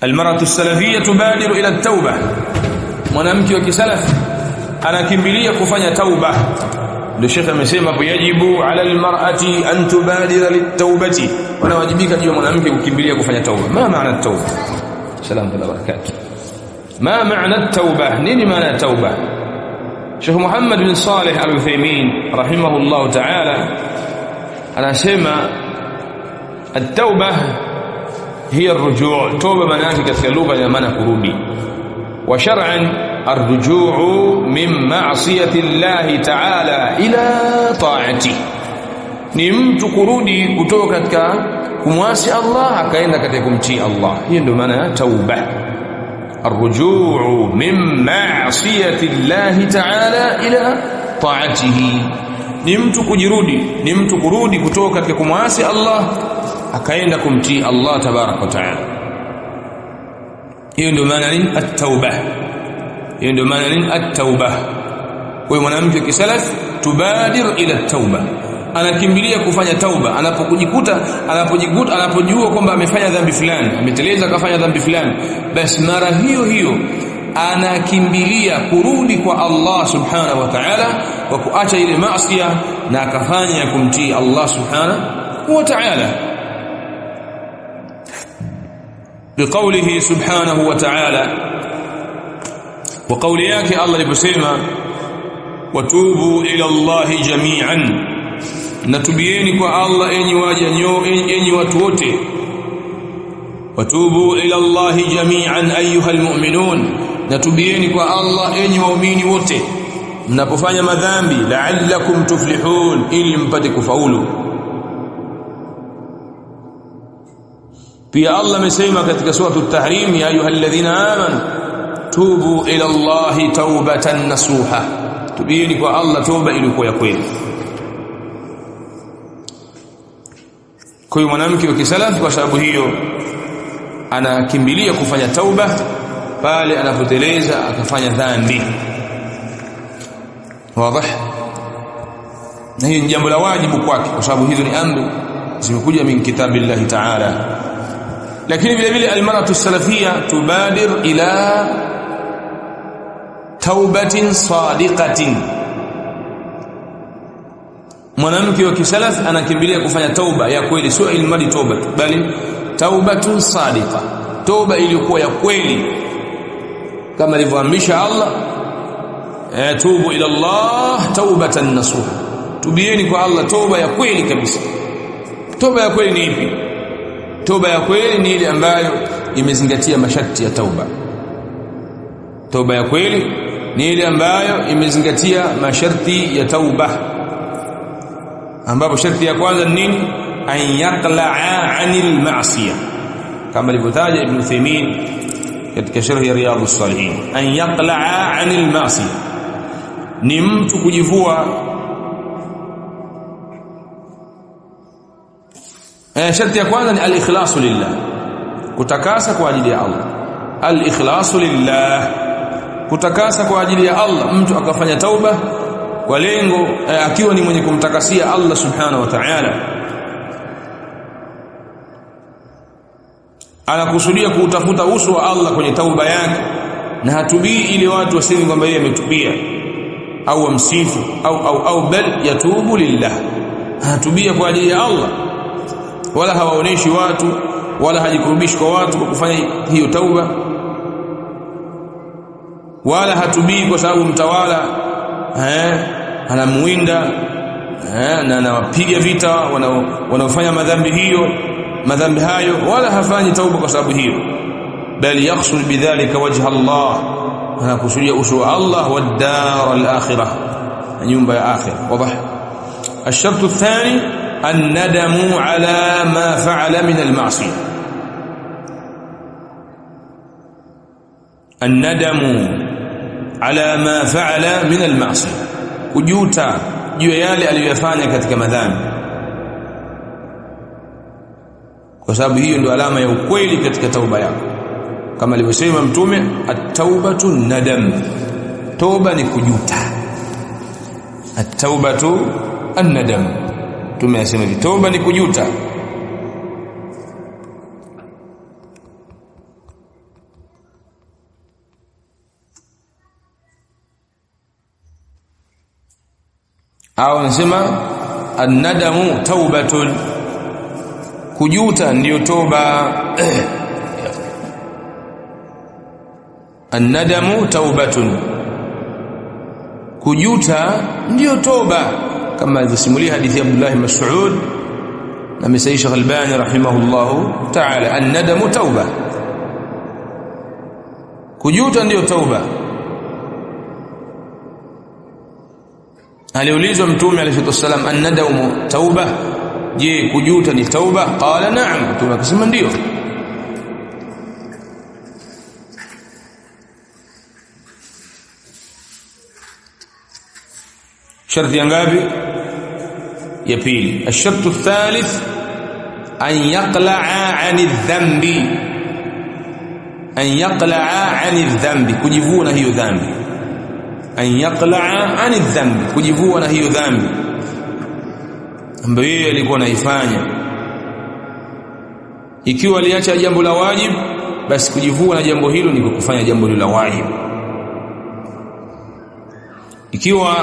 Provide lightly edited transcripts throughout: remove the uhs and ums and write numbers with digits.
Almar'atu as-salafiyya tubadiru ila at-tauba, mwanamke wa kisalaf anakimbilia kufanya tauba. Ndio Sheikh amesema hapo, yajibu ala almar'ati an tubadira lit-taubati, wanawajibika juu ya mwanamke kukimbilia kufanya tauba. Ma maana at-tauba? Salamu alaykum wa barakatuh. Ma maana at-tauba? Nini maana at-tauba? Sheikh Muhammad bin Salih al-Uthaymeen rahimahullah ta'ala anasema at-tauba hiya ar-rujuu'. Tauba maana yake katika lugha ina maana kurudi, wa shar'an ar-rujuu' min ma'siyati Allah ta'ala ila ta'ati, ni mtu kurudi kutoka katika kumwasi Allah akaenda katika kumtii Allah. Hiyo ndio maana ya tauba, ar-rujuu' min ma'siyati Allah ta'ala ila ta'atihi, ni mtu kujirudi, ni mtu kurudi kutoka katika kumwasi Allah akaenda kumtii Allah tabarak wa taala. Hiyo ndio maana ni at-tauba, hiyo ndio maana ni at-tauba. Kwa mwanamke kisalaf tubadir ila at-tauba, anakimbilia kufanya tauba anapojua kwamba amefanya dhambi fulani, ameteleza akafanya dhambi fulani, basi mara hiyo hiyo anakimbilia kurudi kwa Allah subhanahu wa ta'ala kwa kuacha ile maasi na akafanya kumtii Allah subhanahu wa ta'ala. بقوله سبحانه وتعالى, وقول yake Allah aliposema watubu ila Allah jami'an, natubieni kwa Allah enyi waja enyi watu wote. Watubu ila Allah jami'an ayuha almu'minun, natubieni kwa Allah enyi waumini wote mnapofanya madhambi, la'allakum tuflihun, ili mpate kufaulu. Pia Allah amesema katika sura at-Tahrim, ya ayyuhalladhina amanu tubu ila Allahi taubatan nasuha, tubieni kwa Allah toba iliyokuwa ya kweli. Kwa hiyo mwanamke wa kisalaf kwa sababu hiyo anakimbilia kufanya tauba pale anapoteleza akafanya dhambi. Wazi? Na hiyo ni jambo la wajibu kwake, kwa sababu hizo ni amri zimekuja min kitabillahi ta'ala. Lakini vile vile almar'atu salafiyya tubadir ila taubatin sadiqatin, mwanamke wa kisalaf anakimbilia kufanya tauba ya kweli, sio ilmadi tauba bali taubatun sadiqa, tauba iliyokuwa ya kweli kama alivyoamrisha Allah, tubu ila Allah taubatan nasuha, tubieni kwa Allah tauba ya kweli kabisa. Tauba ya kweli ni ipi? Toba ya kweli ni ile ambayo imezingatia masharti ya tauba. Toba ya kweli ni ile ambayo imezingatia masharti ya tauba, ambapo sharti ya kwanza ni nini? An yaqla'a 'anil ma'siyah, kama alivyotaja Ibn Uthaymeen katika sharh ya Riyadhus Salihin. An yaqla'a 'anil ma'siyah ni mtu kujivua. Sharti ya kwanza ni al-ikhlasu lillah, kutakasa kwa ajili ya Allah. Al-ikhlasu lillah, kutakasa kwa ajili ya Allah. Mtu akafanya tauba kwa lengo akiwa ni mwenye kumtakasia Allah subhanahu wa ta'ala, anakusudia kuutafuta uso wa Allah kwenye tauba yake, na hatubii ili watu waseme kwamba yeye ametubia au wamsifu au bal yatubu lillah, hatubia kwa ajili ya Allah, wala hawaoneshi watu wala hajikurubishi kwa watu kwa kufanya hiyo tauba, wala hatubii kwa sababu mtawala anamuinda na anawapiga vita wanaofanya madhambi hayo, wala hafanyi tauba kwa sababu hiyo, bali yaksud bidhalika wajha Allah, anakusudia uso wa Allah wa dar al-akhirah, nyumba ya akhirah. Wazi? الشرط الثاني الندم على ما فعل من المعصية. الندم على ما فعل من المعصية, kujuta juu ya yale aliyofanya katika madhambi, kwa sababu hiyo ndio alama ya ukweli katika tauba yako, kama alivyosema Mtume, at-taubatu nadam, toba ni kujuta. At-taubatu an-nadam, tumesema hivi, toba ni kujuta. au nasema an-nadamu taubatun, kujuta ndiyo toba. An-nadamu taubatun, kujuta ndiyo toba, kama ilivyosimulia hadithi ya Abdullah ibn Mas'ud na Msayyi Sheikh Albani rahimahullahu ta'ala. An-nadamu tauba, kujuta ndiyo tauba. Aliulizwa Mtume alayhi wasallam, an-nadamu tauba, je, kujuta ni tauba? Qala na'am, Mtume akasema ndio. Sharti ngapi? Ya pili. Ash-shartu ath-thalith an yaqla'a 'ani adh-dhanbi, an yaqla'a 'ani adh-dhanbi, kujivuna hiyo dhambi. An yaqla'a 'ani adh-dhanbi, kujivuna hiyo dhambi ambayo yeye alikuwa anaifanya. Ikiwa aliacha jambo la wajibu, basi kujivuna jambo hilo ni kufanya jambo la wajibu. Ikiwa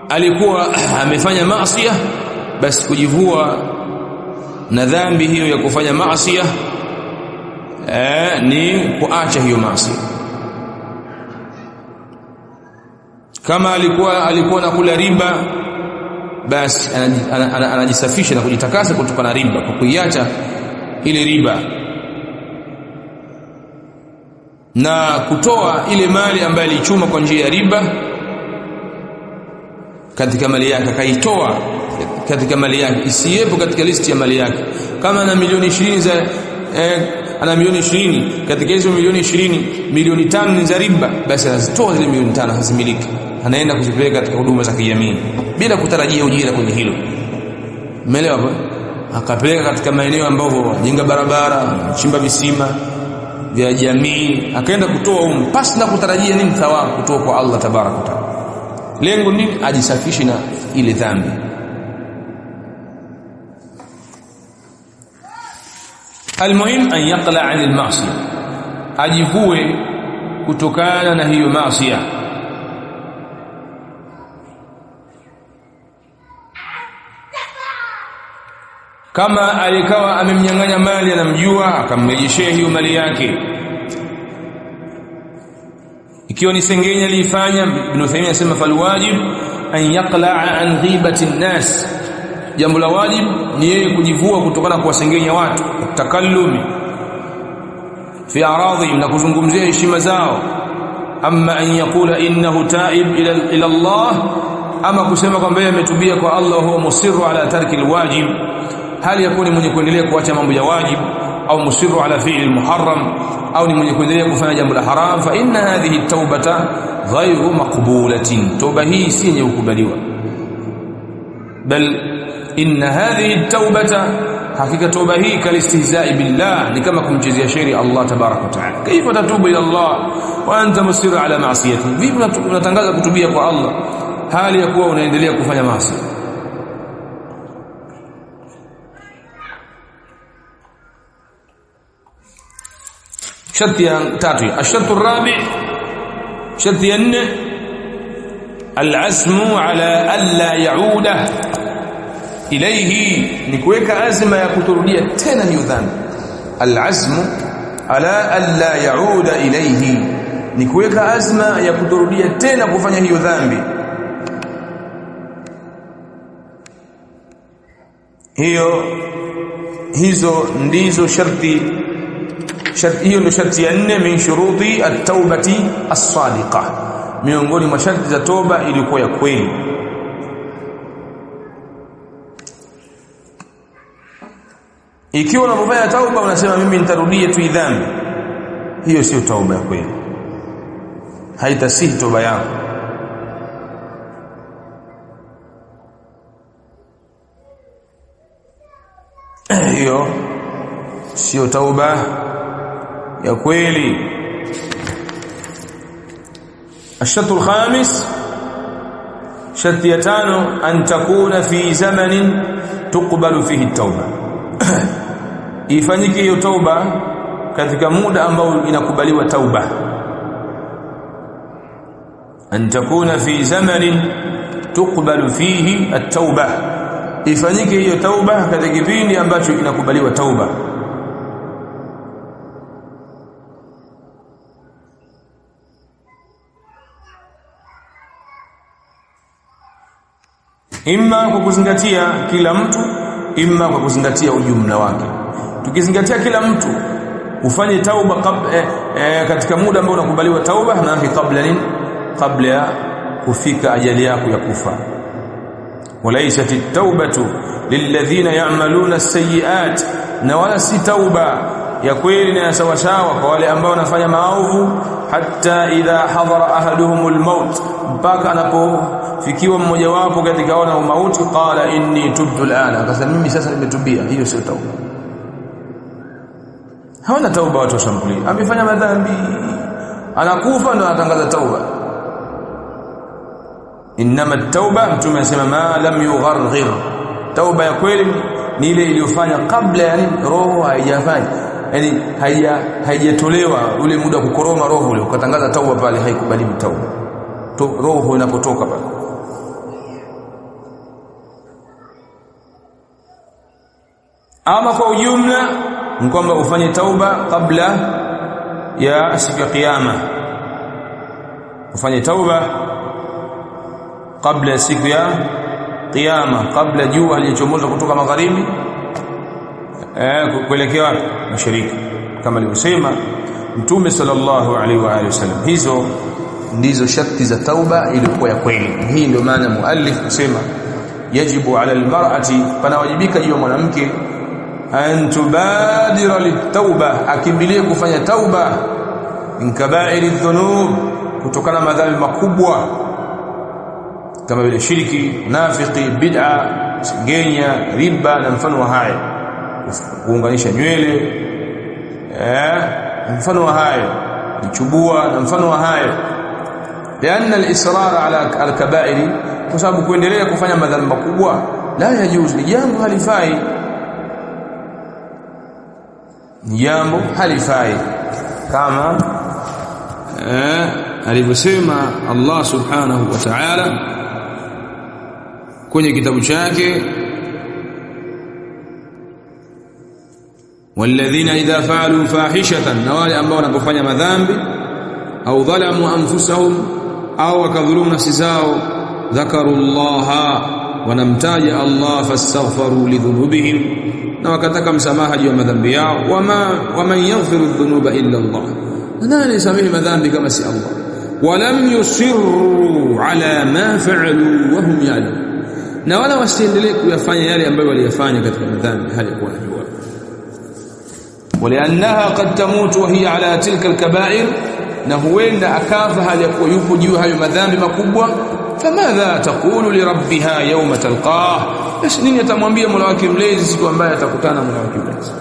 alikuwa amefanya maasiya, basi kujivua na dhambi hiyo ya kufanya maasiya ni kuacha hiyo maasiya. Kama alikuwa nakula riba, basi anajisafisha na kujitakasa kutoka na riba kwa kuiacha ile riba na kutoa ile mali ambayo alichuma kwa njia ya riba katika mali yake, kaitoa katika mali yake, isiyepo katika listi ya mali yake. Kama ana milioni 20 za ana milioni 20, katika hizo milioni 20 milioni 5 ni za riba, basi anazitoa zile milioni 5 hazimiliki, anaenda kuzipeleka katika huduma za kijamii bila kutarajia ujira kwenye hilo. Umeelewa hapo? Akapeleka katika maeneo ambayo jenga barabara, chimba visima vya jamii, akaenda kutoa pasi na kutarajia nini? Thawabu kutoka kwa Allah tabaraka taala. Lengo nini? Ajisafishe na ile dhambi. Almuhim an yaqla 'an al-ma'siyah, ajivue kutokana na hiyo maasiya. Kama alikawa amemnyang'anya mali, anamjua, akamrejeshea hiyo mali yake. Ikiwa ni sengenya alifanya, Ibn Uthaymeen anasema falwajib an yaqla'a an ghibati an-nas, jambo la wajib ni yeye kujivua kutokana kwa sengenya watu, takallumi fi aradhihim, na kuzungumzia heshima zao. Amma an yaqula innahu ta'ib ila Allah, ama kusema kwamba yeye ametubia kwa Allah, huwa musirru ala tarki alwajib, hali yakuni mwenye kuendelea kuacha mambo ya wajib, au musirru ala fi'li almuharram, au ni mwenye kuendelea kufanya jambo la haram. Fa inna hadhihi at-taubata ghayru maqbulatin, toba hii si yenye kukubaliwa. Bal inna hadhihi at-taubata, hakika toba hii kalistihza'i billah, ni kama kumchezea shairi Allah tabaraka wa taala. Kaifa tatubu ila Allah wa anta musirru ala ma'siyati, vipi unatangaza kutubia kwa Allah hali ya kuwa unaendelea kufanya maasi? Sharti ya tatu. Ash-shartu ar-rabi', sharti ya 4, al-azmu ala alla yauda ilayhi, ni kuweka azma ya kuturudia tena hiyo dhambi. Al-azmu ala alla yauda ilayhi, ni kuweka azma ya kuturudia tena kufanya hiyo dhambi. Hizo ndizo sharti. Hiyo ndio sharti ya 4 min shuruti at-taubati as-sadiqa, miongoni mwa sharti za toba iliyokuwa ya kweli. Ikiwa unapofanya tauba unasema mimi nitarudia tu dhambi, hiyo sio tauba ya kweli, haitasihi toba yako. Hiyo sio tauba ya kweli. Ash-shartu al-khamis, sharti ya 5, an takuna fi zamanin tuqbalu fihi at-tauba, ifanyike hiyo tauba katika muda ambao inakubaliwa tauba. An takuna fi zamanin tuqbalu fihi at-tauba, ifanyike hiyo tauba katika kipindi ambacho kinakubaliwa tauba. Imma kwa kuzingatia kila mtu, imma kwa kuzingatia ujumla wake. Tukizingatia kila mtu ufanye tauba katika muda ambao unakubaliwa tauba, na kabla nini? Kabla ya kufika ajali yako ya kufa. Walaysat at-taubatu lilladhina ya'maluna as-sayyi'at, na wala si tauba ya kweli na sawasawa kwa wale ambao wanafanya maovu, hatta idha hadara ahaduhumul maut, mpaka anapofikiwa mmoja wapo katika wana mauti, qala inni tubtu al'ana, akasema mimi sasa nimetubia. Hiyo sio tauba. Hawana tauba watu shambuli, amefanya madhambi anakufa ndo anatangaza tauba. Inma at-tauba, mtume anasema ma lam yugharghir, tauba ya kweli ni ile iliyofanya kabla, yani roho haijafanya, yani haijatolewa ule muda kukoroma roho ule ukatangaza tauba, pale haikubaliwi tauba. Roho inapotoka pale. Ama kwa ujumla ni kwamba ufanye tauba kabla ya siku ya kiyama, ufanye tauba kabla ya siku ya kiyama, kabla jua halichomoza kutoka magharibi kuelekea mashariki, kama alivyosema Mtume sallallahu alaihi wa alihi wasallam. Hizo ndizo sharti za tauba ilikuwa ya kweli. Hii ndio maana muallif kusema yajibu ala almar'ati, panawajibika hiyo mwanamke an tubadira litauba, akimbilie kufanya tauba min kaba'iri dhunub, kutokana na madhambi makubwa kama vile shirki, nafiki, bid'a, singenya, riba na mfano wa haya, kuunganisha nywele, mfano wa haya, kuchubua na mfano wa haya. Lianna al-israr ala al-kaba'iri, kwa sababu kuendelea kufanya madhambi makubwa la yajuzu, jambo halifai, jambo halifai, kama alivyosema Allah subhanahu wa ta'ala kwenye kitabu chake, walladhina idha fa'alu fahishatan, na wale ambao wanapofanya madhambi, au dhalamu anfusahum, au wakadhulumu nafsi zao, dhakarullaha, wanamtaja Allah, fastaghfaru lidhunubihim, na wakataka msamaha juu ya madhambi yao. Waman yaghfiru dhunuba illa Allah, nani anasamehe madhambi kama si Allah? Walam yusirru ala ma fa'alu wa hum ya'lamun, na wala wasiendelee kuyafanya yale ambayo waliyafanya katika madhambi hali kuwa najua. Waliannaha qad tamutu wa hiya ala tilka alkaba'ir, na huenda akafa hali ya kuwa yupo juu hayo madhambi makubwa. Famadha taqulu li rabbiha yawma talqah, basi nini atamwambia Mola wake mlezi siku ambayo atakutana Mola wake mlezi?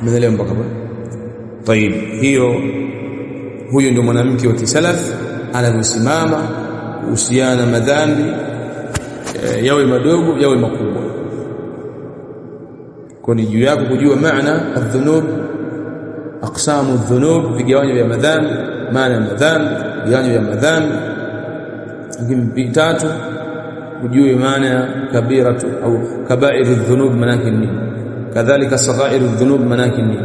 Mnaelewa mpaka hapo? Tayib, huyo ndio mwanamke wa kisalaf anavyosimama kuhusiana madhambi, yawe madogo yawe makubwa. Kwa ni juu yako kujua maana adh-dhunub, aqsamu adh-dhunub, vigawanyo vya madhambi, maana ya madhambi, vigawanyo vya madhambi. Lakini tatu, ujue maana ya kabiratu au kabairu adh-dhunub maana yake nini, kadhalika saghairu adh-dhunub maana yake nini,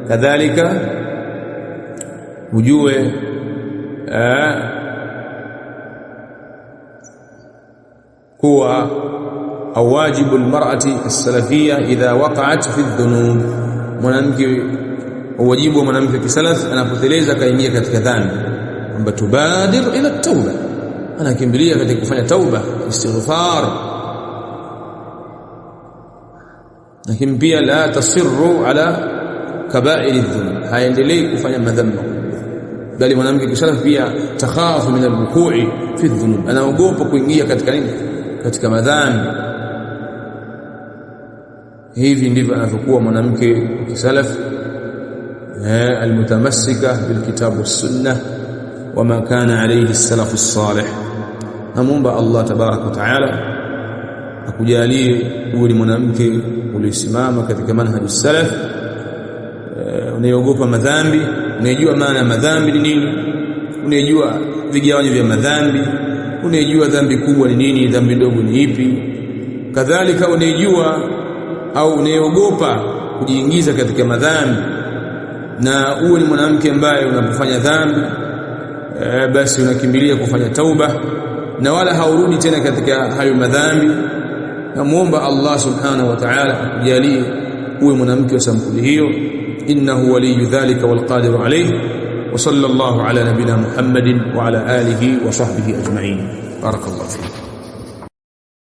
kadhalika ujue kuwa au wajibu almar'ati as-salafiyya idha waqa'at fi adh-dhunub, mwanamke, wajibu wa mwanamke kisalaf anapoteleza kaingia katika dhambi, kwamba tubadir ila at-tauba, anakimbilia katika kufanya tauba, istighfar. Lakini pia la tasirru ala kaba'ir adh-dhunub, haendelei kufanya madhambi, bali mwanamke kisalaf pia takhafu min al-wuqu'i fi adh-dhunub, anaogopa kuingia katika nini, katika madhambi. Hivi ndivyo anavyokuwa mwanamke kisalaf almutamassika bilkitabu was-sunnah wama kana alayhi as-salaf as-salih. Namuomba Allah tabaraka wa taala akujalie uwe ni mwanamke ulisimama katika manhaji salaf, unayeogopa madhambi, unayejua maana ya madhambi ni nini, unayejua vigawanyo vya madhambi, unayejua dhambi kubwa ni nini, dhambi ndogo ni ipi. Kadhalika unayejua au unayeogopa kujiingiza katika madhambi, na uwe ni mwanamke ambaye unapofanya dhambi basi unakimbilia kufanya tauba na wala haurudi tena katika hayo madhambi. Namuomba Allah subhanahu wa ta'ala akujalie uwe mwanamke wa sampuli hiyo. Innahu waliyyu dhalika wal qadiru alayhi. wa sallallahu ala nabina Muhammadin wa ala alihi wa sahbihi ajma'in. Barakallahu fiik.